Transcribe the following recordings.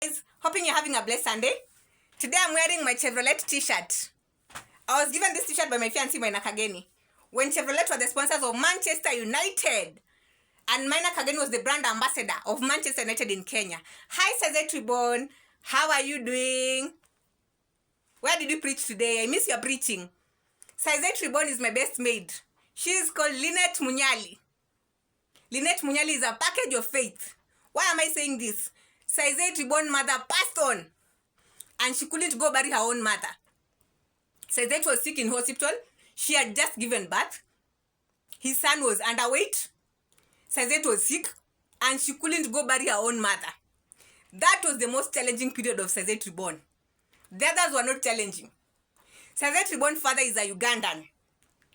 guys, hoping you're having a blessed Sunday. Today I'm wearing my Chevrolet t-shirt. I was given this t-shirt by my fiancé Maina Kageni when Chevrolet were the sponsors of Manchester United, and Maina Kageni was the brand ambassador of Manchester United in Kenya. Hi Sazette Reborn, how are you doing? Where did you preach today? I miss your preaching. Sazette Reborn is my best maid. She is called Lynette Munyali. Lynette Munyali is a package of faith. Why am I saying this? Sazette Reborn mother passed on, and she couldn't go bury her own mother. Sazette was sick in hospital. She had just given birth. His son was underweight. Sazette was sick, and she couldn't go bury her own mother. That was the most challenging period of Sazette Reborn. The others were not challenging. Sazette Reborn's father is a Ugandan.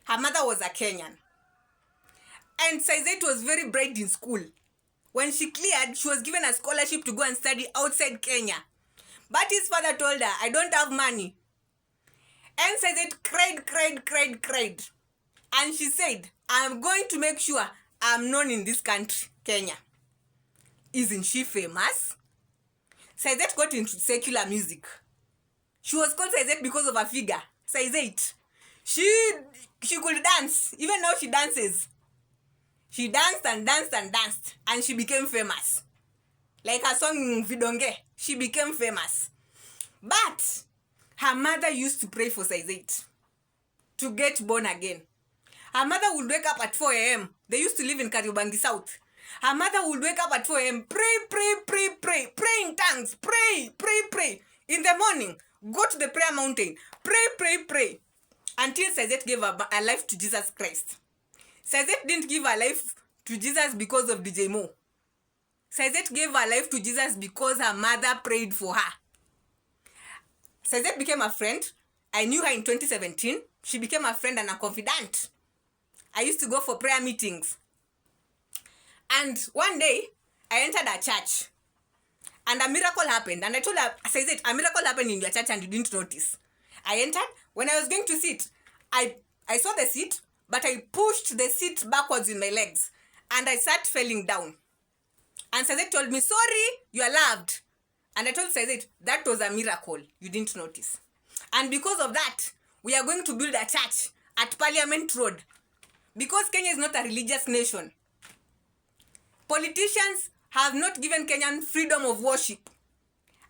Her mother was a Kenyan. And Sazette was very bright in school. When she cleared, she was given a scholarship to go and study outside Kenya. But his father told her, I don't have money. And Sazette cried. And she said, I'm going to make sure I'm known in this country, Kenya. Isn't she famous? Sazette got into secular music. She was called Sazette because of her figure. Sazette. She could dance. Even now she dances. She danced, and she became famous. Like her song Vidonge, she became famous. But her mother used to pray for Sazette to get born again. Her mother would wake up at 4 a.m. They used to live in Kariobangi South. Her mother would wake up at 4 a.m. Pray in tongues, pray. In the morning, go to the prayer mountain, pray. Until Sazette gave her life to Jesus Christ. Sazette didn't give her life to Jesus because of DJ Mo. Sazette gave her life to Jesus because her mother prayed for her. Sazette became a friend. I knew her in 2017. She became a friend and a confidant. I used to go for prayer meetings. And one day, I entered a church. And a miracle happened. And I told her, Sazette, a miracle happened in your church and you didn't notice. I entered. When I was going to sit, I saw the seat, but I pushed the seat backwards in my legs. And I started falling down. And Sazette told me, sorry, you are loved. And I told Sazette, that was a miracle. You didn't notice. And because of that, we are going to build a church at Parliament Road. Because Kenya is not a religious nation. Politicians have not given Kenyan freedom of worship.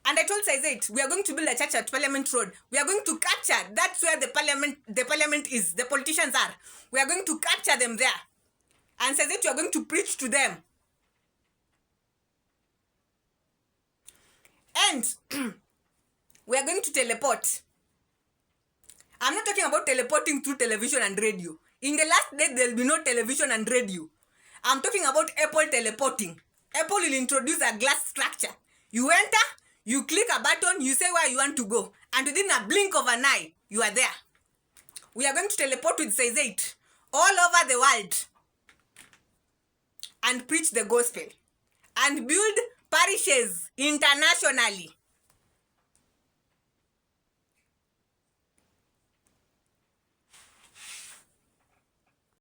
And I told Sazette, we are going to build a church at Parliament Road. We are going to capture, that's where the parliament is, the politicians are. We are going to capture them there. And Sazette, you are going to preach to them. And we are going to teleport. I'm not talking about teleporting through television and radio. In the last day, there will be no television and radio. I'm talking about Apple teleporting. Apple will introduce a glass structure. You enter, you click a button, you say where you want to go. And within a blink of an eye, you are there. We are going to teleport with Sazette all over the world. And preach the gospel. And build parishes internationally.